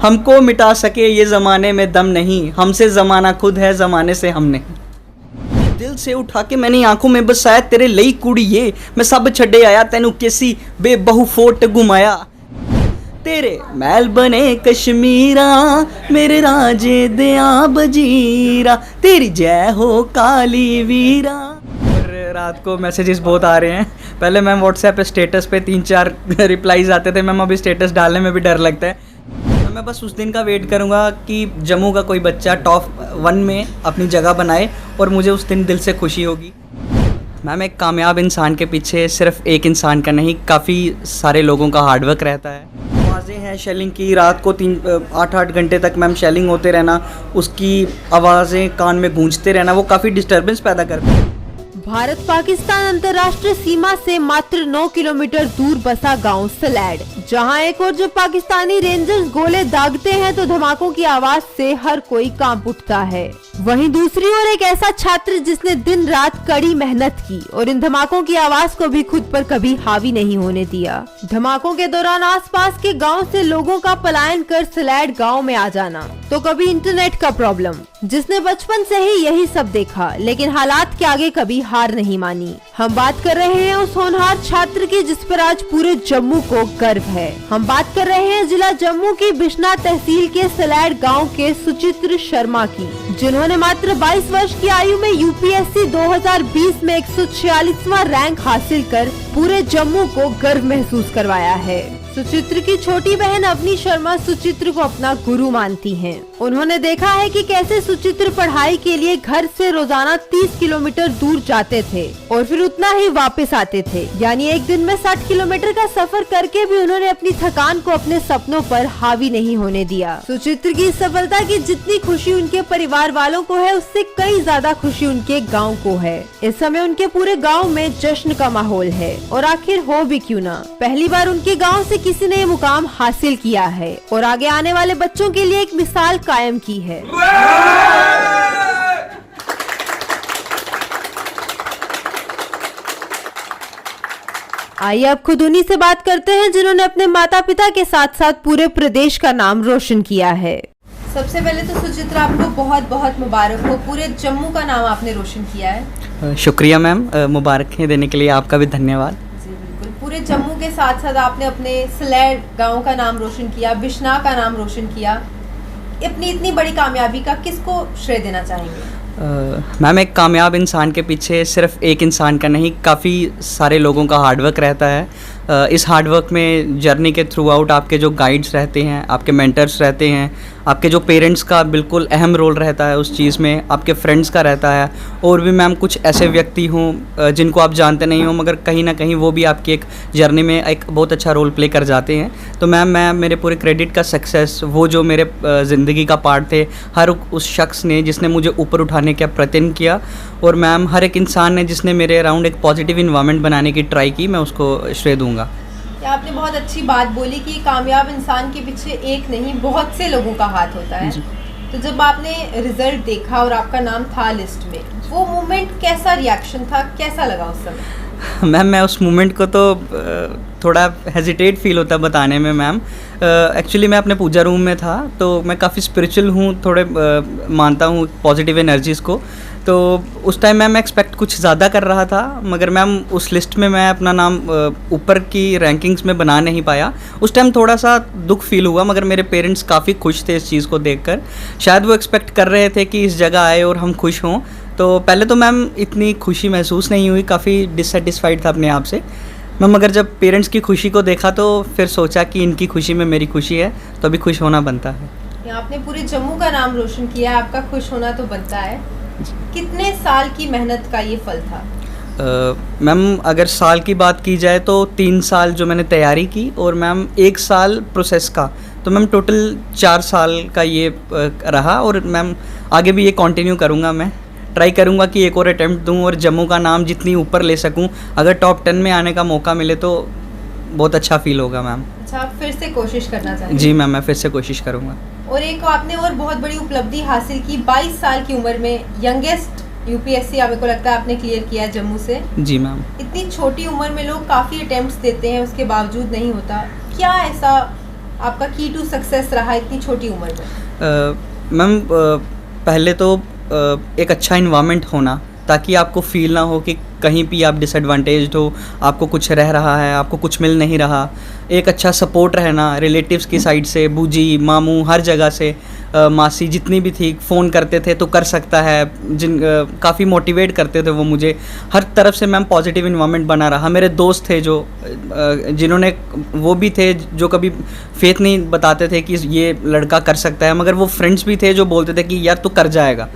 हमको मिटा सके ये ज़माने में दम नहीं, हमसे ज़माना खुद है, ज़माने से हम नहीं। दिल से उठा के मैंने आंखों में बसाया तेरे लई कुड़िए, मैं सब छड्डे आया तेनू किसी बेबहू फोट घुमाया। तेरे महल बने कश्मीरा, मेरे राजे दिया बजीरा, तेरी जय हो काली वीरा। और रात को मैसेजेस बहुत आ रहे हैं। पहले मैम व्हाट्सएप पे स्टेटस पे 3-4 रिप्लाईज आते थे, मैम अभी स्टेटस डालने में भी डर लगता है। तो मैं बस उस दिन का वेट करूँगा कि जम्मू का कोई बच्चा टॉप 1 में अपनी जगह बनाए और मुझे उस दिन दिल से खुशी होगी। मैम एक कामयाब इंसान के पीछे सिर्फ एक इंसान का नहीं, काफ़ी सारे लोगों का हार्डवर्क रहता है। आवाज़ें हैं शेलिंग की, रात को 8-8 घंटे तक मैम शेलिंग होते रहना, उसकी आवाज़ें कान में गूंजते रहना, वो काफ़ी डिस्टर्बेंस पैदा करती है। भारत पाकिस्तान अंतर्राष्ट्रीय सीमा से मात्र 9 किलोमीटर दूर बसा गांव सलैड, जहां एक और जब पाकिस्तानी रेंजर्स गोले दागते हैं तो धमाकों की आवाज से हर कोई कांप उठता है। वहीं दूसरी ओर एक ऐसा छात्र जिसने दिन रात कड़ी मेहनत की और इन धमाकों की आवाज को भी खुद पर कभी हावी नहीं होने दिया। धमाकों के दौरान आसपास के गांव से लोगों का पलायन कर सलैड गांव में आ जाना, तो कभी इंटरनेट का प्रॉब्लम, जिसने बचपन से ही यही सब देखा लेकिन हालात के आगे कभी हार नहीं मानी। हम बात कर रहे हैं उस होनहार छात्र की जिस पर आज पूरे जम्मू को गर्व है। हम बात कर रहे हैं जिला जम्मू की बिश्ना तहसील के सलैड गांव के सुचित्र शर्मा की, जिन्होंने मात्र 22 वर्ष की आयु में यूपीएससी 2020 में 146वां रैंक हासिल कर पूरे जम्मू को गर्व महसूस करवाया है। सुचित्र की छोटी बहन अवनी शर्मा सुचित्र को अपना गुरु मानती हैं। उन्होंने देखा है कि कैसे सुचित्र पढ़ाई के लिए घर से रोजाना 30 किलोमीटर दूर जाते थे और फिर उतना ही वापस आते थे, यानी एक दिन में 60 किलोमीटर का सफर करके भी उन्होंने अपनी थकान को अपने सपनों पर हावी नहीं होने दिया। सुचित्र की सफलता की जितनी खुशी उनके परिवार वालों को है, उससे कई ज्यादा खुशी उनके गाँव को है। इस समय उनके पूरे गाँव में जश्न का माहौल है और आखिर हो भी क्यों ना, पहली बार उनके गाँव से किसी ने मुकाम हासिल किया है और आगे आने वाले बच्चों के लिए एक मिसाल कायम की है। आइए अब खुद उन्हीं से बात करते हैं जिन्होंने अपने माता पिता के साथ साथ पूरे प्रदेश का नाम रोशन किया है। सबसे पहले तो सुचित्रा, आपको बहुत बहुत मुबारक हो, पूरे जम्मू का नाम आपने रोशन किया है। शुक्रिया मैम, मुबारकें देने के लिए आपका भी धन्यवाद। पूरे जम्मू के साथ साथ आपने अपने सलैड गांव का नाम रोशन किया, बिश्ना का नाम रोशन किया। अपनी इतनी बड़ी कामयाबी का किसको श्रेय देना चाहेंगे? मैम एक कामयाब इंसान के पीछे सिर्फ एक इंसान का नहीं, काफ़ी सारे लोगों का हार्डवर्क रहता है। इस हार्डवर्क में जर्नी के थ्रू आउट आपके जो गाइड्स रहते हैं, आपके मेंटर्स रहते हैं, आपके जो पेरेंट्स का बिल्कुल अहम रोल रहता है उस चीज़ में, आपके फ्रेंड्स का रहता है, और भी मैम कुछ ऐसे व्यक्ति हों जिनको आप जानते नहीं हो मगर कहीं ना कहीं वो भी आपकी एक जर्नी में एक बहुत अच्छा रोल प्ले कर जाते हैं। तो मैम मैं मेरे पूरे क्रेडिट का सक्सेस वो जो मेरे ज़िंदगी का पार्ट थे, हर उस शख्स ने जिसने मुझे ऊपर उठाने का प्रयत्न किया, और मैम हर एक इंसान ने जिसने मेरे अराउंड एक पॉजिटिव इन्वायरमेंट बनाने की ट्राई की, मैं उसको श्रेय दूँगा। आपने बहुत अच्छी बात बोली कि कामयाब इंसान के पीछे एक नहीं बहुत से लोगों का हाथ होता है। तो जब आपने रिजल्ट देखा और आपका नाम था लिस्ट में, वो मोमेंट कैसा रिएक्शन था, कैसा लगा उस समय? मैम मैं उस मोमेंट को तो थोड़ा हेजिटेट फील होता है बताने में मैम। एक्चुअली मैं अपने पूजा रूम में था, तो मैं काफ़ी स्पिरिचुअल हूँ, थोड़े मानता हूँ पॉजिटिव एनर्जीज़ को। तो उस टाइम मैम मैं एक्सपेक्ट कुछ ज़्यादा कर रहा था, मगर मैम उस लिस्ट में मैं अपना नाम ऊपर की रैंकिंग्स में बना नहीं पाया। उस टाइम थोड़ा सा दुख फील हुआ, मगर मेरे पेरेंट्स काफ़ी खुश थे इस चीज़ को देखकर। शायद वो एक्सपेक्ट कर रहे थे कि इस जगह आए और हम खुश हों। तो पहले तो मैम इतनी खुशी महसूस नहीं हुई, काफ़ी डिससेटिस्फाइड था अपने आप से मैम, मगर जब पेरेंट्स की खुशी को देखा तो फिर सोचा कि इनकी खुशी में मेरी खुशी है, तो अभी खुश होना बनता है। आपने पूरे जम्मू का नाम रोशन किया, आपका खुश होना तो बनता है। कितने साल की मेहनत का ये फल था? मैम अगर साल की बात की जाए तो 3 साल जो मैंने तैयारी की, और मैम 1 साल प्रोसेस का, तो मैम टोटल 4 साल का ये रहा। और मैम आगे भी ये कंटिन्यू करूँगा, मैं ट्राई करूँगा कि एक और अटेम्प्ट दूँ और जम्मू का नाम जितनी ऊपर ले सकूँ। अगर टॉप 10 में आने का मौका मिले तो बहुत अच्छा फील होगा मैम। अच्छा, आप फिर से कोशिश करना चाहेंगे? जी मैम, मैं फिर से कोशिश करूँगा। और एक आपने और बहुत बड़ी उपलब्धि हासिल की, 22 साल की उम्र में यंगेस्ट यूपीएससी मेरे को लगता है आपने क्लियर किया है जम्मू से। जी मैम। इतनी छोटी उम्र में लोग काफ़ी अटेम्प्ट्स देते हैं, उसके बावजूद नहीं होता। क्या ऐसा आपका की टू सक्सेस रहा इतनी छोटी उम्र में? मैम पहले तो एक अच्छा इन्वायरमेंट होना, ताकि आपको फील ना हो कि कहीं भी आप डिसएडवांटेज्ड हो, आपको कुछ रह रहा है, आपको कुछ मिल नहीं रहा। एक अच्छा सपोर्ट रहना रिलेटिव्स की साइड से, बूजी मामू हर जगह से, मासी जितनी भी थी फ़ोन करते थे तो कर सकता है, काफ़ी मोटिवेट करते थे वो मुझे हर तरफ से। मैम पॉजिटिव इन्वायरमेंट बना रहा। मेरे दोस्त थे जो जिन्होंने, वो भी थे जो कभी फेथ नहीं बताते थे कि ये लड़का कर सकता है, मगर वो फ्रेंड्स भी थे जो बोलते थे कि यार तू कर जाएगा,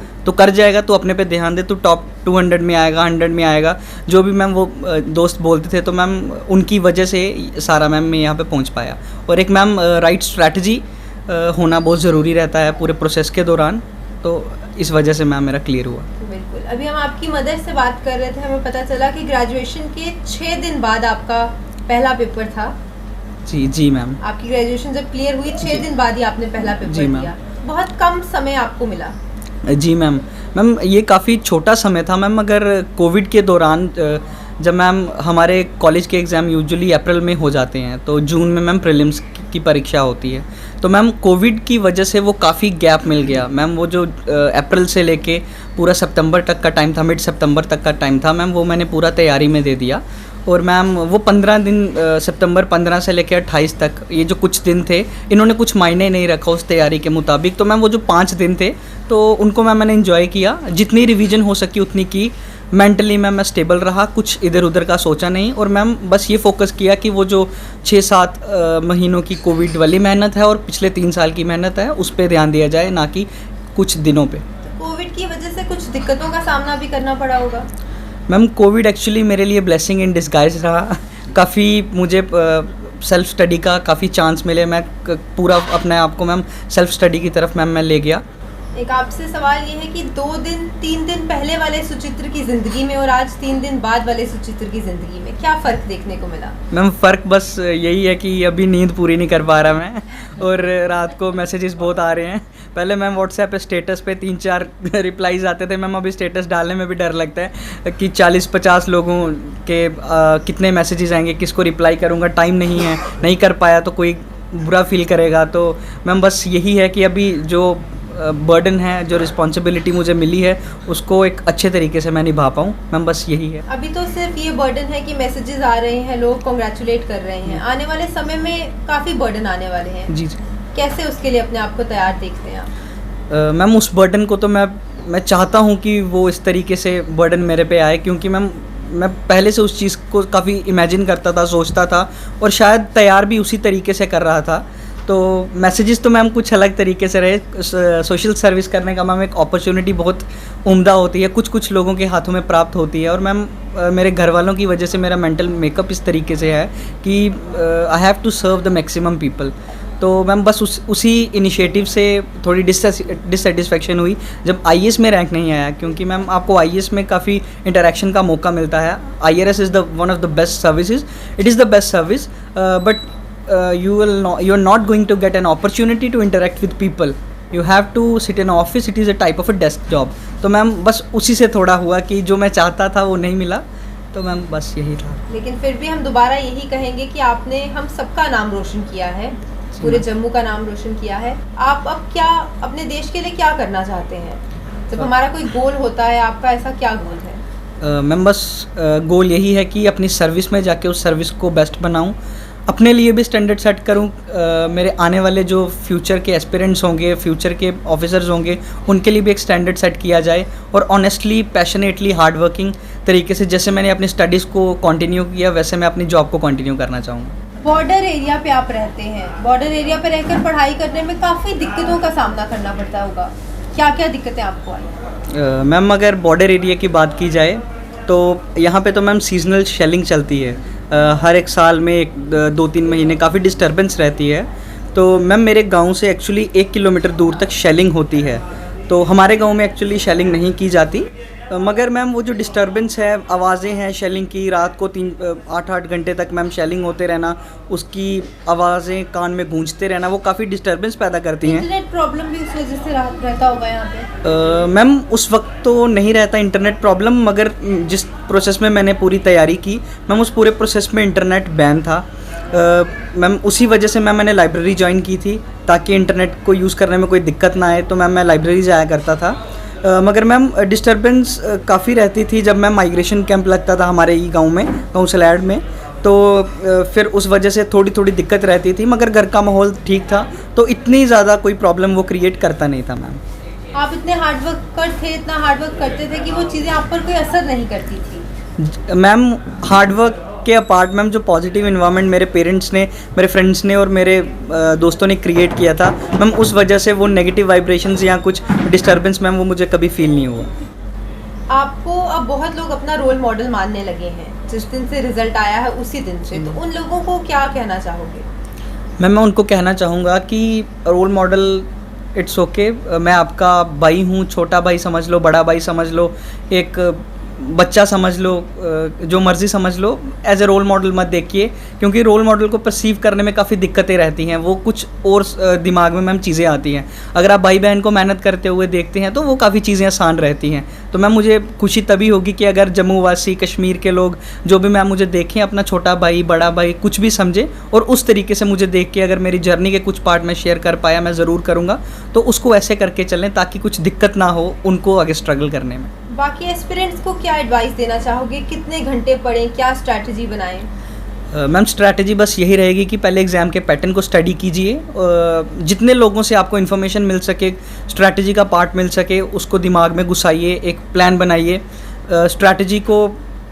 तू अपने पे ध्यान दे, तू टॉप 200 में आएगा, 100 में आएगा, जो भी मैम वो दोस्त बोलते थे। तो मैम उनकी वजह से सारा मैम मैं यहाँ पे पहुँच पाया। और एक मैम राइट स्ट्रैटेजी होना बहुत ज़रूरी रहता है पूरे प्रोसेस के दौरान, तो इस वजह से मैम मेरा क्लियर हुआ। बिल्कुल। अभी हम आपकी मदर से बात कर रहे थे, हमें पता चला कि ग्रेजुएशन के 6 दिन बाद आपका पहला पेपर था। जी मैम। आपकी ग्रेजुएशन जब क्लियर हुई 6 दिन बाद ही आपने पहला पेपर दिया। बहुत कम समय आपको मिला। जी मैम ये काफ़ी छोटा समय था मैम, मगर कोविड के दौरान जब मैम हमारे कॉलेज के एग्ज़ाम यूजुअली अप्रैल में हो जाते हैं, तो जून में मैम प्रीलिम्स की परीक्षा होती है, तो मैम कोविड की वजह से वो काफ़ी गैप मिल गया मैम। वो जो अप्रैल से लेके पूरा सितंबर तक का टाइम था, मिड सितंबर तक का टाइम था मैम, वो मैंने पूरा तैयारी में दे दिया। और मैम वो 15 दिन सितंबर 15 से लेकर 28 तक, ये जो कुछ दिन थे, इन्होंने कुछ मायने नहीं रखा उस तैयारी के मुताबिक। तो मैम वो जो 5 दिन थे, तो उनको मैंने इन्जॉय किया, जितनी रिवीजन हो सकी उतनी की। मेंटली मैं स्टेबल रहा, कुछ इधर उधर का सोचा नहीं, और मैम बस ये फोकस किया कि वो जो 6-7 महीनों की कोविड वाली मेहनत है और पिछले 3 साल की मेहनत है, उस पर ध्यान दिया जाए, ना कि कुछ दिनों पे। कोविड की वजह से कुछ दिक्कतों का सामना भी करना पड़ा होगा? मैम कोविड एक्चुअली मेरे लिए ब्लेसिंग इन डिस्गाइज रहा। काफ़ी मुझे सेल्फ स्टडी का काफ़ी चांस मिले। मैं पूरा अपने आप को मैम सेल्फ स्टडी की तरफ मैम मैं ले गया। एक आपसे सवाल ये है कि 2-3 दिन पहले वाले सुचित्र की ज़िंदगी में और आज 3 दिन बाद वाले सुचित्र की ज़िंदगी में क्या फ़र्क देखने को मिला? मैम फ़र्क बस यही है कि अभी नींद पूरी नहीं कर पा रहा मैं, और रात को मैसेजेस बहुत आ रहे हैं। पहले मैम व्हाट्सएप पे स्टेटस पे 3-4 रिप्लाईज आते थे मैम, अभी स्टेटस डालने में भी डर लगता है कि 40-50 लोगों के कितने मैसेजेस आएंगे, किसको रिप्लाई करूँगा, टाइम नहीं है, नहीं कर पाया तो कोई बुरा फील करेगा। तो मैम बस यही है कि अभी जो बर्डन है, जो रिस्पॉन्सिबिलिटी मुझे मिली है, उसको एक अच्छे तरीके से मैं निभा पाऊँ मैम, बस यही है। अभी तो सिर्फ ये बर्डन है कि मैसेजेस आ रहे हैं, लोग कॉन्ग्रेचुलेट कर रहे हैं, आने वाले समय में काफ़ी बर्डन आने वाले हैं। जी। कैसे उसके लिए अपने आप को तैयार देखते हैं आप? मैम उस बर्डन को तो मैं चाहता हूँ कि वो इस तरीके से बर्डन मेरे पे आए, क्योंकि मैम मैं पहले से उस चीज़ को काफ़ी इमेजिन करता था, सोचता था, और शायद तैयार भी उसी तरीके से कर रहा था। तो मैसेजेस तो मैम कुछ अलग तरीके से रहे। सोशल सर्विस करने का मैम एक अपॉर्चुनिटी बहुत उम्दा होती है, कुछ लोगों के हाथों में प्राप्त होती है। और मैम मेरे घर वालों की वजह से मेरा मेंटल मेकअप इस तरीके से है कि I have to serve the maximum people. तो मैम बस उसी इनिशिएटिव से थोड़ी डिससेटिस्फेक्शन हुई जब IAS में रैंक नहीं आया, क्योंकि मैम आपको IAS में काफ़ी इंटरेक्शन का मौका मिलता है। IRS is the one of the best services, it is the best service, but you are not going to get an opportunity to interact with people. You have to sit in office. It is a type of a desk job. तो ma'am बस उसी से थोड़ा हुआ कि जो मैं चाहता था वो नहीं मिला, तो मैम बस यही था। लेकिन फिर भी हम दोबारा यही कहेंगे कि आपने हम सबका नाम रोशन किया है, पूरे जम्मू का नाम रोशन किया है। आप अब क्या अपने देश के लिए क्या करना चाहते हैं? जब हमारा कोई गोल होता है, आपका ऐसा क्या गोल है? मैम बस गोल यही है कि अपनी सर्विस में जाके उस सर्विस को बेस्ट बनाऊं, अपने लिए भी स्टैंडर्ड सेट करूं, मेरे आने वाले जो फ्यूचर के एस्पिरेंट्स होंगे, फ्यूचर के ऑफिसर्स होंगे, उनके लिए भी एक स्टैंडर्ड सेट किया जाए, और ऑनेस्टली, पैशनेटली, हार्ड वर्किंग तरीके से जैसे मैंने अपनी स्टडीज़ को कंटिन्यू किया, वैसे मैं अपनी जॉब को कंटिन्यू करना चाहूँगा। बॉर्डर एरिया पे आप रहते हैं, बॉर्डर एरिया पे रहकर पढ़ाई करने में काफ़ी दिक्कतों का सामना करना पड़ता होगा, क्या क्या दिक्कतें आपको आई? मैम अगर बॉर्डर एरिया की बात की जाए तो यहाँ पे तो मैम सीजनल शेलिंग चलती है, हर एक साल में 2-3 महीने काफ़ी डिस्टर्बेंस रहती है। तो मैम मेरे गांव से एक्चुअली 1 किलोमीटर दूर तक शेलिंग होती है, तो हमारे गांव में एक्चुअली शेलिंग नहीं की जाती, मगर मैम वो जो डिस्टर्बेंस है, आवाज़ें हैं शेलिंग की, रात को 8-8 घंटे तक मैम शेलिंग होते रहना, उसकी आवाज़ें कान में गूंजते रहना, वो काफ़ी डिस्टर्बेंस पैदा करती हैं। इंटरनेट प्रॉब्लम भी उस वजह से रहता होगा यहाँ पे? मैम उस वक्त तो नहीं रहता इंटरनेट प्रॉब्लम, मगर जिस प्रोसेस में मैंने पूरी तैयारी की मैम, उस पूरे प्रोसेस में इंटरनेट बैन था। मैम उसी वजह से मैंने लाइब्रेरी ज्वाइन की थी ताकि इंटरनेट को यूज़ करने में कोई दिक्कत ना आए, तो मैं लाइब्रेरी जाया करता था। मगर मैम डिस्टर्बेंस काफ़ी रहती थी जब मैम माइग्रेशन कैंप लगता था हमारे ही गांव में, गांव सलैड में, तो फिर उस वजह से थोड़ी थोड़ी दिक्कत रहती थी, मगर घर का माहौल ठीक था तो इतनी ज़्यादा कोई प्रॉब्लम वो क्रिएट करता नहीं था मैम। आप इतने हार्डवर्कर थे, इतना हार्डवर्क करते थे कि वो चीज़ें आप पर कोई असर नहीं करती थी? मैम हार्डवर्क के अपार्ट मैम जो पॉजिटिव इन्वायरमेंट मेरे पेरेंट्स ने, मेरे फ्रेंड्स ने और मेरे दोस्तों ने क्रिएट किया था मैम, उस वजह से वो नेगेटिव वाइब्रेशंस या कुछ डिस्टर्बेंस मैम वो मुझे कभी फील नहीं हुआ। आपको अब बहुत लोग अपना रोल मॉडल मानने लगे हैं, जिस दिन से रिजल्ट आया है उसी दिन से, तो उन लोगों को क्या कहना चाहोगे? मैम मैं उनको कहना चाहूँगा कि रोल मॉडल इट्स ओके, मैं आपका भाई हूँ, छोटा भाई समझ लो, बड़ा भाई समझ लो, एक बच्चा समझ लो, जो मर्ज़ी समझ लो, एज ए रोल मॉडल मत देखिए, क्योंकि रोल मॉडल को परसीव करने में काफ़ी दिक्कतें रहती हैं, वो कुछ और दिमाग में मैम चीज़ें आती हैं। अगर आप भाई बहन को मेहनत करते हुए देखते हैं तो वो काफ़ी चीज़ें आसान रहती हैं। तो मैम मुझे खुशी तभी होगी कि अगर जम्मू वासी, कश्मीर के लोग जो भी मैम मुझे देखें, अपना छोटा भाई, बड़ा भाई कुछ भी समझे और उस तरीके से मुझे देख के अगर मेरी जर्नी के कुछ पार्ट में शेयर कर पाया, मैं ज़रूर करूँगा, तो उसको ऐसे करके चलें ताकि कुछ दिक्कत ना हो उनको आगे स्ट्रगल करने में। बाकी एस्पिरेंट्स को क्या एडवाइस देना चाहोगे? कितने घंटे पढ़ें, क्या स्ट्रैटेजी बनाएं? मैम स्ट्रैटेजी बस यही रहेगी कि पहले एग्ज़ाम के पैटर्न को स्टडी कीजिए, जितने लोगों से आपको इन्फॉर्मेशन मिल सके, स्ट्रैटेजी का पार्ट मिल सके, उसको दिमाग में घुसाइए, एक प्लान बनाइए। स्ट्रैटेजी को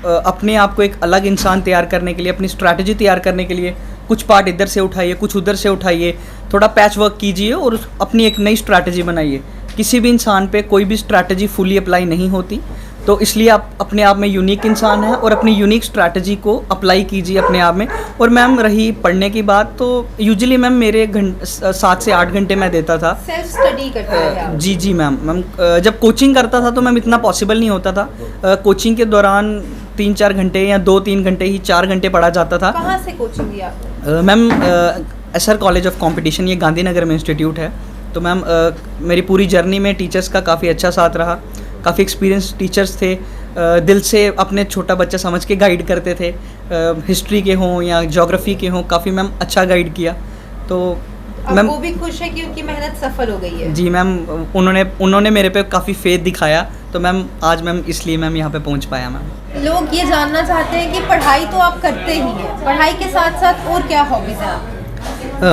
अपने आप को एक अलग इंसान तैयार करने के लिए, अपनी स्ट्रैटेजी तैयार करने के लिए कुछ पार्ट इधर से उठाइए, कुछ उधर से उठाइए, थोड़ा पैच वर्क कीजिए और अपनी एक नई स्ट्रैटेजी बनाइए। किसी भी इंसान पे कोई भी स्ट्रैटेजी फुली अप्लाई नहीं होती, तो इसलिए आप अपने आप में यूनिक इंसान हैं और अपनी यूनिक स्ट्रैटेजी को अप्लाई कीजिए अपने आप में। और मैम रही पढ़ने की बात, तो यूजुअली मैम मेरे 7 से 8 घंटे मैं देता था। सेल्फ स्टडी करते हैं आप? जी मैम जब कोचिंग करता था तो मैम इतना पॉसिबल नहीं होता था। कोचिंग के दौरान 3-4 घंटे या 2-3 घंटे ही 4 घंटे पढ़ा जाता था। कहाँ से कोचिंग ली आपने? Ma'am SR college of competition, ये गांधीनगर में इंस्टीट्यूट है। तो मैम मेरी पूरी जर्नी में टीचर्स का काफ़ी अच्छा साथ रहा, काफ़ी एक्सपीरियंस टीचर्स थे, दिल से अपने छोटा बच्चा समझ के गाइड करते थे, हिस्ट्री के हों या ज्योग्राफी के हों, काफ़ी मैम अच्छा गाइड किया। तो मैम वो भी खुश है कि उनकी मेहनत सफल हो गई है? जी मैम, उन्होंने मेरे पे काफ़ी फेथ दिखाया, तो मैम आज मैम इसलिए मैम यहाँ पे पहुँच पाया। मैम लोग ये जानना चाहते हैं कि पढ़ाई तो आप करते ही हैं, पढ़ाई के साथ साथ और क्या हॉबीज़ हैं आप?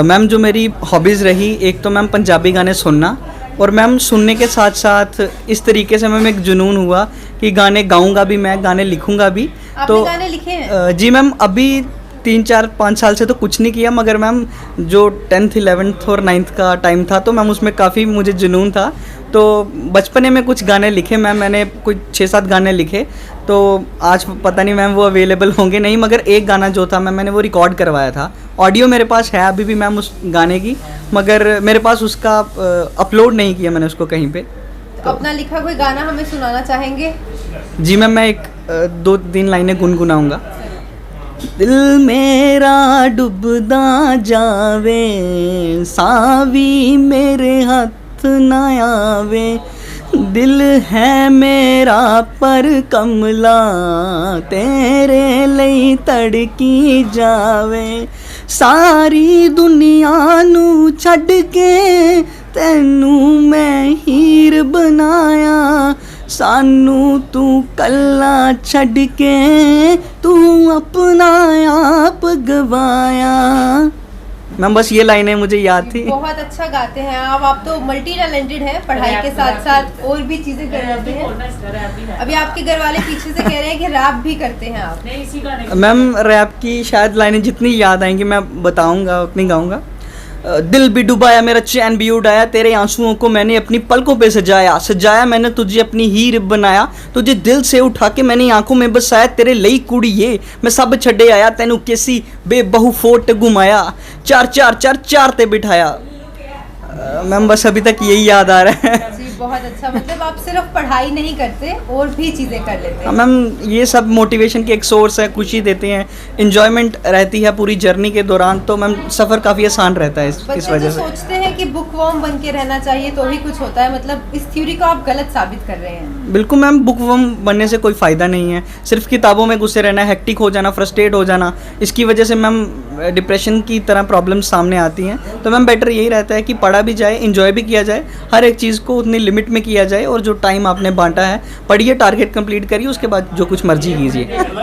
मैम जो मेरी हॉबीज़ रही, एक तो मैम पंजाबी गाने सुनना, और मैम सुनने के साथ साथ इस तरीके से मैम एक जुनून हुआ कि गाने गाऊंगा भी मैं, गाने लिखूंगा भी। आपने तो गाने लिखे हैं? जी मैम, अभी 3-4-5 साल से तो कुछ नहीं किया, मगर मैम जो 10th 11th और 9th का टाइम था तो मैम उसमें काफ़ी मुझे जुनून था। तो बचपने में कुछ गाने लिखे मैम, मैंने कुछ 6-7 गाने लिखे। तो आज पता नहीं मैम वो अवेलेबल होंगे नहीं, मगर एक गाना जो था मैम मैंने वो रिकॉर्ड करवाया था। ऑडियो मेरे पास है अभी भी मैम उस गाने की, मगर मेरे पास उसका अपलोड नहीं किया मैंने उसको कहीं पे। तो अपना लिखा कोई गाना हमें सुनाना चाहेंगे? जी मैम, मैं एक 2-3 लाइनें गुनगुनाऊंगा। दिल मेरा डूबदा जावे, सावी मेरे हाथ ना आवे, दिल है मेरा पर कमला, तेरे ਲਈ तड़की जावे, सारी दुनिया नू छड़ के तैनू मैं हीर बनाया, सानू तू कल्ला छड़ के तू अपना आप गवाया। मैम बस ये लाइनें मुझे याद थी। बहुत अच्छा गाते हैं आप तो मल्टी टैलेंटेड हैं, पढ़ाई के साथ साथ और भी चीजें कर रहे हैं। अभी आपके घर वाले पीछे से कह रहे हैं कि रैप भी करते हैं आप? मैम रैप की शायद लाइनें जितनी याद आएंगी मैं बताऊंगा उतनी गाऊंगा। दिल भी डुबाया मेरा चैन भी उड़ाया, तेरे आंसुओं को मैंने अपनी पलकों पे सजाया मैंने तुझे अपनी हीर बनाया, तुझे दिल से उठा के मैंने आंखों में बसाया, तेरे ਲਈ कुड़िए मैं सब छड़े आया, तेनू कैसी बेबहू फोट घुमाया, 4-4-4-4 ते बिठाया। मैम बस अभी तक यही याद आ रहा है। बहुत अच्छा, मतलब आप सिर्फ पढ़ाई नहीं करते और भी चीज़ें कर लेते हैं। मैम ये सब मोटिवेशन की एक सोर्स है, खुशी देते हैं, इंजॉयमेंट रहती है पूरी जर्नी के दौरान, तो मैम सफ़र काफ़ी आसान रहता है इस बच्चे वजह जो से। सोचते हैं कि बुक वर्म बन के रहना चाहिए तो ही कुछ होता है, मतलब इस थ्योरी को आप गलत साबित कर रहे हैं। बिल्कुल मैम, बुक वर्म बनने से कोई फ़ायदा नहीं है, सिर्फ किताबों में घुसे रहना, हेक्टिक हो जाना, फ्रस्ट्रेट हो जाना, इसकी वजह से मैम डिप्रेशन की तरह प्रॉब्लम्स सामने आती हैं। तो मैम बेटर यही रहता है कि पढ़ा भी जाए, इंजॉय भी किया जाए, हर एक चीज़ को उतनी लिमिट में किया जाए, और जो टाइम आपने बांटा है पढ़िए, टारगेट कंप्लीट करिए, उसके बाद जो कुछ मर्जी कीजिए। तो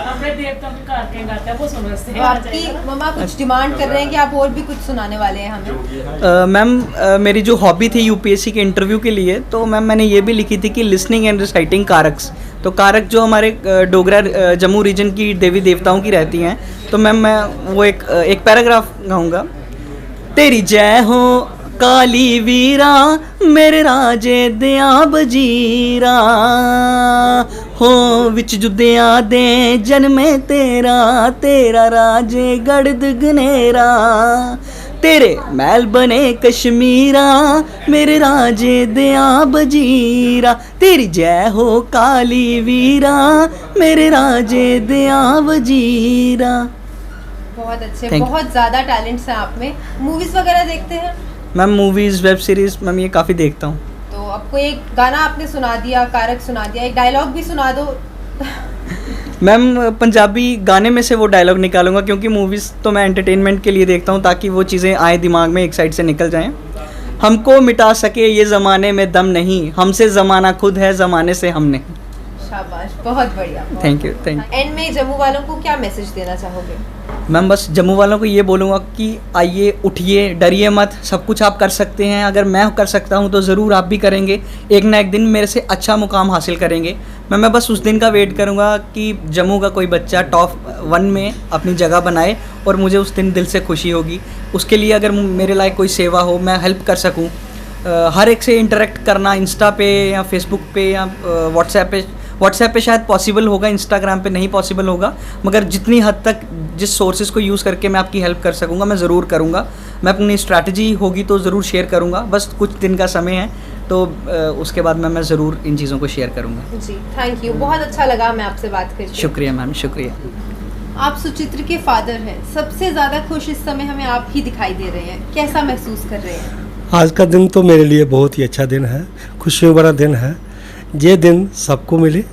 आपकी मम्मा कुछ डिमांड कर रहे हैं कि आप और भी कुछ सुनाने वाले हैं हमें? मैम मेरी जो हॉबी थी यूपीएससी के इंटरव्यू के लिए, तो मैम मैंने ये भी लिखी थी कि लिसनिंग एंड रिसाइटिंग कारक्स। तो कारक जो हमारे डोगरा जम्मू रीजन की देवी देवताओं की रहती हैं, तो मैम मैं वो एक पैराग्राफ गाऊंगा। तेरी जय हो काली वीरा, मेरे राजे दिया बजीरा, हो विच जुदिया दे जन्मे तेरा, तेरा राजे गढ़ गनेरा, तेरे महल बने कश्मीरा, मेरे राजे दिया बजीरा, तेरी जय हो काली वीरा, मेरे राजे दिया वजीरा। बहुत अच्छे, बहुत ज़्यादा टैलेंट्स हैं आप में। मूवीज़ वगैरह देखते हैं? Ma'am movies, web series ma'am ये काफ़ी देखता हूँ। तो आपको एक गाना आपने सुना दिया, कारक सुना दिया, एक डायलॉग भी सुना दो। मैम पंजाबी गाने में से वो डायलॉग निकालूंगा, क्योंकि मूवीज़ तो मैं एंटरटेनमेंट के लिए देखता हूँ, ताकि वो चीज़ें आए दिमाग में, एक साइड से निकल जाएं। हमको मिटा सके ये ज़माने में दम नहीं, हमसे ज़माना खुद है, ज़माने से हम नहीं। शाबाश, बहुत बढ़िया। Thank you. एंड में जम्मू वालों को क्या मैसेज देना चाहोगे? मैम बस जम्मू वालों को ये बोलूँगा कि आइए, उठिए, डरिए मत, सब कुछ आप कर सकते हैं। अगर मैं कर सकता हूँ तो ज़रूर आप भी करेंगे, एक ना एक दिन मेरे से अच्छा मुकाम हासिल करेंगे। मैं बस उस दिन का वेट करूँगा कि जम्मू का कोई बच्चा टॉप 1 में अपनी जगह बनाए, और मुझे उस दिन दिल से खुशी होगी। उसके लिए अगर मेरे लायक कोई सेवा हो, मैं हेल्प कर सकूँ, हर एक से इंटरेक्ट करना, इंस्टा पे या फेसबुक पे या व्हाट्सएप पे शायद पॉसिबल होगा, इंस्टाग्राम पे नहीं पॉसिबल होगा, मगर जितनी हद तक जिस सोर्सेज़ को यूज़ करके मैं आपकी हेल्प कर सकूँगा मैं ज़रूर करूँगा। मैं अपनी स्ट्रैटेजी होगी तो ज़रूर शेयर करूँगा, बस कुछ दिन का समय है, तो उसके बाद मैं ज़रूर इन चीज़ों को शेयर करूँगा। जी, थैंक यू, बहुत अच्छा लगा मैं आपसे बात करके। शुक्रिया मैम, शुक्रिया। आप सुचित्र के फादर हैं, सबसे ज़्यादा खुश इस समय हमें आप ही दिखाई दे रहे हैं, कैसा महसूस कर रहे हैं? आज का दिन तो मेरे लिए बहुत ही अच्छा दिन है, खुशियों भरा दिन है। ये दिन सबको मिले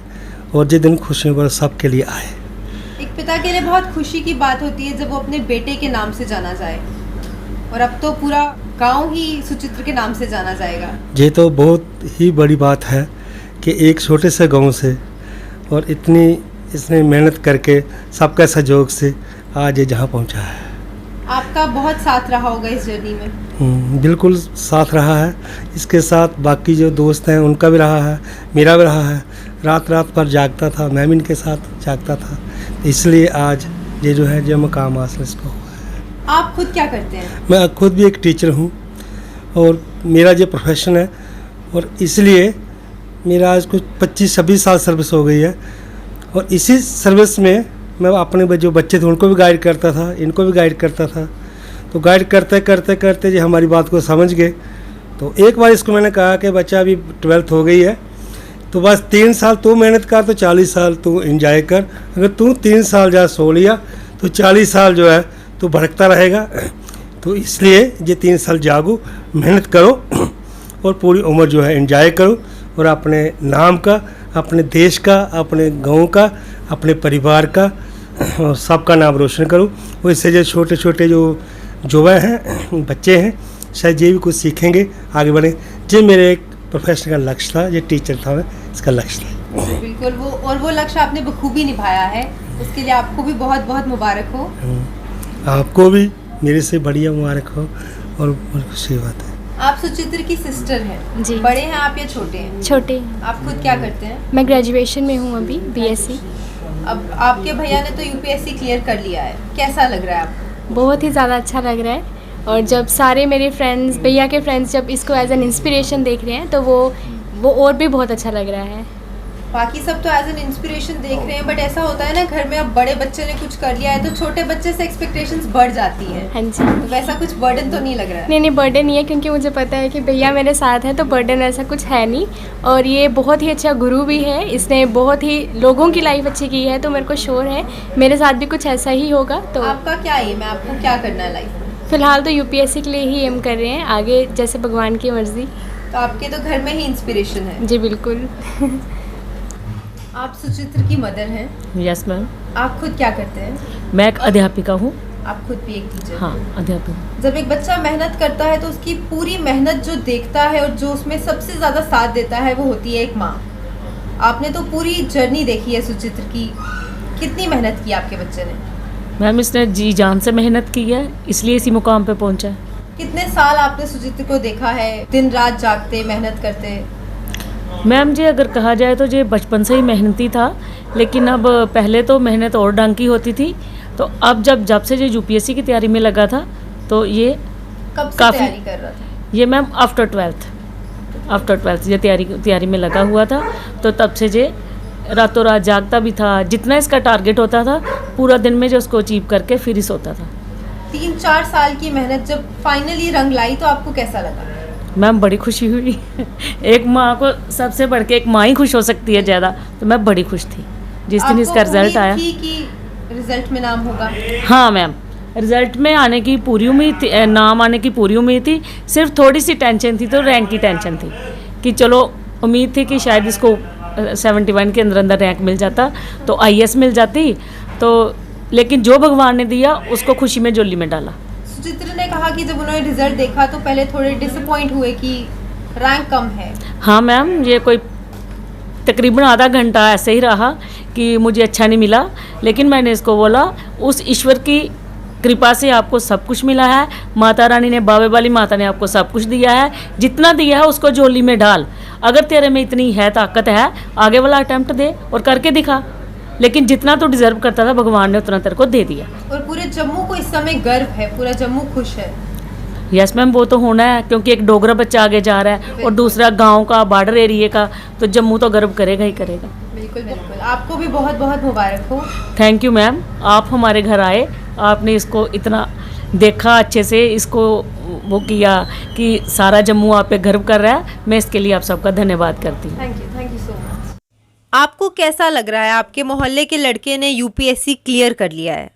और ये दिन खुशियों भरा सबके लिए आए। एक पिता के लिए बहुत खुशी की बात होती है जब वो अपने बेटे के नाम से जाना जाए, और अब तो पूरा गांव ही सुचित्र के नाम से जाना जाएगा। ये तो बहुत ही बड़ी बात है कि एक छोटे से गांव से और इसने मेहनत करके सबका सहयोग से आज ये जहाँ पहुँचा है। आपका बहुत साथ रहा होगा इस जर्नी में। बिल्कुल साथ रहा है, इसके साथ बाकी जो दोस्त हैं उनका भी रहा है, मेरा भी रहा है। रात पर जागता था, मैं भी इनके साथ जागता था, इसलिए आज ये जो है जो मुकाम हासिल इसको हुआ है। आप खुद क्या करते हैं? मैं खुद भी एक टीचर हूँ और मेरा जो प्रोफेशन है, और इसलिए मेरा आज कुछ 25-26 साल सर्विस हो गई है, और इसी सर्विस में मैं अपने जो बच्चे थे उनको भी गाइड करता था, इनको भी गाइड करता था। तो गाइड करते जो हमारी बात को समझ गए, तो एक बार इसको मैंने कहा कि बच्चा अभी 12th हो गई है, तो बस 3 साल तू मेहनत कर, तो 40 साल तू एंजॉय कर। अगर तू 3 साल जा सो लिया तो 40 साल जो है तू भटकता रहेगा। तो इसलिए ये 3 साल जागो, मेहनत करो और पूरी उम्र जो है एंजॉय करो, और अपने नाम का, अपने देश का, अपने गाँव का, अपने परिवार का और सबका नाम रोशन करो। और इससे जो छोटे छोटे जो युवा हैं, बच्चे हैं, शायद ये भी कुछ सीखेंगे, आगे बढ़ें। ये मेरे एक प्रोफेशन का लक्ष्य था, ये टीचर था, मैं इसका लक्ष्य था। बिल्कुल, वो लक्ष्य आपने बखूबी निभाया है, उसके लिए आपको भी बहुत बहुत मुबारक हो। आपको भी मेरे से बढ़िया मुबारक हो, और बहुत खुशी बात है। आप सुचित्र की सिस्टर हैं जी। बड़े हैं आप या छोटे हैं? छोटे। आप खुद क्या करते हैं? मैं ग्रेजुएशन में हूँ अभी, बीएससी। अब आपके भैया ने तो यूपीएससी क्लियर कर लिया है, कैसा लग रहा है आपको? बहुत ही ज़्यादा अच्छा लग रहा है, और जब सारे मेरे फ्रेंड्स, भैया के फ्रेंड्स जब इसको एज एन इंस्पिरेशन देख रहे हैं तो वो और भी बहुत अच्छा लग रहा है। बाकी सब तो एज एन इंस्पिरेशन देख रहे हैं, बट ऐसा होता है ना घर में अब बड़े बच्चे ने कुछ कर लिया है तो छोटे बच्चे से एक्सपेक्टेशंस बढ़ जाती हैं। हाँ जी। तो वैसा कुछ बर्डन तो नहीं लग रहा है? नहीं, बर्डन नहीं है, क्योंकि मुझे पता है कि भैया मेरे साथ हैं, तो बर्डन ऐसा कुछ है नहीं। और ये बहुत ही अच्छा गुरु भी है, इसने बहुत ही लोगों की लाइफ अच्छी की है, तो मेरे को श्योर है मेरे साथ भी कुछ ऐसा ही होगा। तो आपका क्या एम है, आपको क्या करना है लाइफ में? फिलहाल तो यूपीएससी के लिए ही एम कर रहे हैं, आगे जैसे भगवान की मर्जी। तो आपके तो घर में ही इंस्पिरेशन है। जी बिल्कुल। आप सुचित्र की मदर हैं। Yes ma'am. आप खुद क्या करते हैं? मैं एक अध्यापिका हूँ। आप खुद भी एक टीचर? हाँ, अध्यापिका। जब एक बच्चा मेहनत करता है तो उसकी पूरी मेहनत जो देखता है और जो उसमें सबसे ज़्यादा साथ देता है वो होती है एक माँ। आपने तो पूरी जर्नी देखी है सुचित्र की, कितनी मेहनत की आपके बच्चे ने? मैम इसने जी जान से मेहनत की है, इसलिए इसी मुकाम पे पहुँचा है। कितने साल आपने सुचित्र को देखा है दिन रात जागते मेहनत करते? मैम जी अगर कहा जाए तो ये बचपन से ही मेहनती था, लेकिन अब पहले तो मेहनत और ढंग की होती थी, तो अब जब से ये यूपीएससी की तैयारी में लगा था तो ये कब से काफ़ी तैयारी कर रहा था? ये मैम आफ्टर ट्वेल्थ ये तैयारी में लगा हुआ था, तो तब से ये रातों रात जागता भी था। जितना इसका टारगेट होता था पूरा दिन में जो उसको अचीव करके फिर ही सोता था। 3-4 साल की मेहनत जब फाइनली रंग लाई तो आपको कैसा लगा? मैम बड़ी खुशी हुई। एक माँ को सबसे बढ़ के एक माँ ही खुश हो सकती है ज़्यादा, तो मैं बड़ी खुश थी जिस दिन इसका रिजल्ट आया। थी कि रिजल्ट में नाम होगा? हाँ मैम, रिजल्ट में आने की पूरी उम्मीद थी, नाम आने की पूरी उम्मीद थी। सिर्फ थोड़ी सी टेंशन थी, तो रैंक की टेंशन थी कि चलो उम्मीद थी कि शायद इसको 71 के अंदर रैंक मिल जाता तो IAS मिल जाती, तो लेकिन जो भगवान ने दिया उसको खुशी में झोली में डाला। सुचित्र ने कहा कि जब उन्होंने रिजल्ट देखा तो पहले थोड़े डिसअपॉइंट हुए कि रैंक कम है। हाँ मैम, ये कोई तकरीबन आधा घंटा ऐसे ही रहा कि मुझे अच्छा नहीं मिला, लेकिन मैंने इसको बोला उस ईश्वर की कृपा से आपको सब कुछ मिला है। माता रानी ने, बाबे वाली माता ने आपको सब कुछ दिया है, जितना दिया है उसको झोली में डाल। अगर तेरे में इतनी है ताकत है, आगे वाला अटेम्प्ट दे और करके दिखा। लेकिन जितना तो डिजर्व करता था भगवान ने उतना तेरे को दे दिया। और पूरे जम्मू को इस समय गर्व है, पूरा जम्मू खुश है। यस मैम, वो तो होना है, क्योंकि एक डोगरा बच्चा आगे जा रहा है और दूसरा गांव का, बॉर्डर एरिया का, तो जम्मू तो गर्व करेगा ही करेगा। बिल्कुल बिल्कुल, आपको भी बहुत बहुत मुबारक हो। थैंक यू मैम, आप हमारे घर आए, आपने इसको इतना देखा अच्छे से, इसको वो किया कि सारा जम्मू आप पे गर्व कर रहा है। मैं इसके लिए आप सबका धन्यवाद करती हूँ। Thank you so much. आपको कैसा लग रहा है, आपके मोहल्ले के लड़के ने यूपीएससी क्लियर कर लिया है?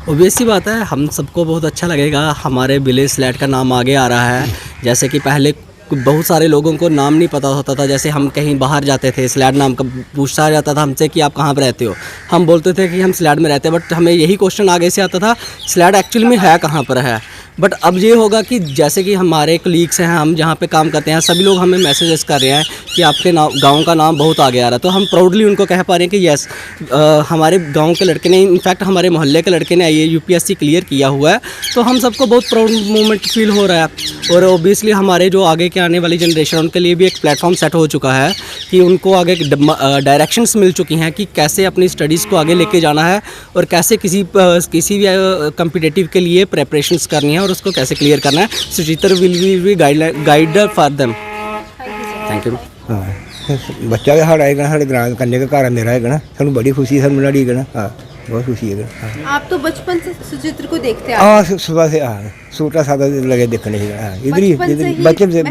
ऑब्वियस सी बात है, हम सबको बहुत अच्छा लगेगा। हमारे विलेज स्लैट का नाम आगे आ रहा है। जैसे कि पहले बहुत सारे लोगों को नाम नहीं पता होता था। जैसे हम कहीं बाहर जाते थे, स्लैट नाम का पूछा जाता था हमसे कि आप कहाँ पर रहते हो, हम बोलते थे कि हम स्लैट में रहते हैं, बट हमें यही क्वेश्चन आगे से आता था स्लैट एक्चुअली में है कहाँ पर है। बट अब ये होगा कि जैसे कि हमारे कलीग्स हैं, हम जहाँ पे काम करते हैं, सभी लोग हमें मैसेजेस कर रहे हैं कि आपके गांव का नाम बहुत आगे आ रहा है। तो हम प्राउडली उनको कह पा रहे हैं कि यस, हमारे गांव के लड़के ने, इनफैक्ट हमारे मोहल्ले के लड़के ने ये यूपीएससी क्लियर किया हुआ है। तो हम सबको बहुत प्राउड मोमेंट फील हो रहा है। और ओबियसली हमारे जो आगे के आने वाली जनरेशन, उनके लिए भी एक प्लेटफॉर्म सेट हो चुका है कि उनको आगे डायरेक्शंस मिल चुकी हैं कि कैसे अपनी स्टडीज़ को आगे लेके जाना है और कैसे किसी भी कम्पिटिटिव के लिए प्रेपरेशंस करनी है और उसको कैसे क्लियर करना है। Suchitra will be guide for them. Thank you. हाँ, बच्चा भी साढ़ा है, साढ़े ग्रां कन्ने का घर मेरा है ना, सानू बड़ी खुशी है, मिला दी ना। हाँ, बहुत खुशी है। हाँ। आप तो बचपन से सुचित्र को देखते आ हाँ, सुबह से हाँ, छोटा सादा लगे देखने से। हाँ, इधर ही बच्चे से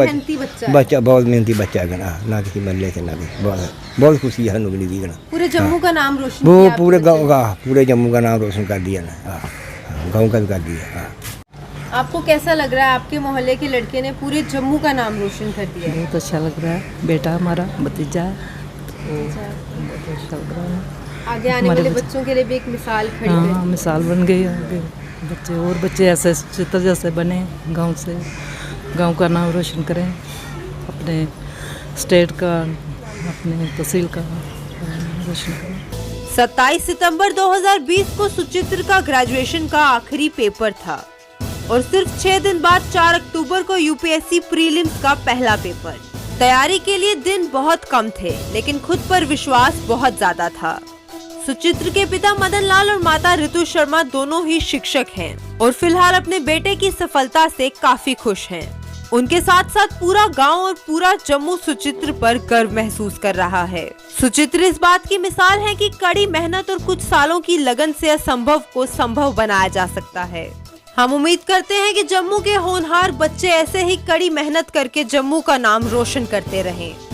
बच्चा बहुत मेहनती बच्चा है ना, ना किसी मल्ले से ना किसी, बहुत खुशी है, मिली दी ना। पूरे जम्मू का नाम रोशन वो किया पूरे गाँव का, पूरे जम्मू का नाम रोशन कर दिया ना। हाँ, गाँव का भी कर दिया। हाँ। आपको कैसा लग रहा है, आपके मोहल्ले के लड़के ने पूरे जम्मू का नाम रोशन कर दिया? बहुत अच्छा लग रहा है, बेटा हमारा भतीजा है, तो बहुत अच्छा लग रहा है। आगे आने वाले बच्चों के लिए भी एक मिसाल खड़ी है। हाँ, मिसाल बन गई है। आगे बच्चे और बच्चे ऐसे चित्र जैसे बने, गांव से, गांव का नाम रोशन करें, अपने स्टेट का, अपने तहसील का रोशन करें। 27 सितंबर 2020 को सुचित्र का ग्रेजुएशन का आखिरी पेपर था और सिर्फ 6 दिन बाद 4 अक्टूबर को यूपीएससी प्रीलिम्स का पहला पेपर। तैयारी के लिए दिन बहुत कम थे, लेकिन खुद पर विश्वास बहुत ज्यादा था। सुचित्र के पिता मदन लाल और माता ऋतु शर्मा दोनों ही शिक्षक हैं और फिलहाल अपने बेटे की सफलता से काफी खुश हैं। उनके साथ साथ पूरा गांव और पूरा जम्मू सुचित्र पर गर्व महसूस कर रहा है। सुचित्र इस बात की मिसाल है कि कड़ी मेहनत और कुछ सालों की लगन से असंभव को संभव बनाया जा सकता है। हम उम्मीद करते हैं कि जम्मू के होनहार बच्चे ऐसे ही कड़ी मेहनत करके जम्मू का नाम रोशन करते रहें।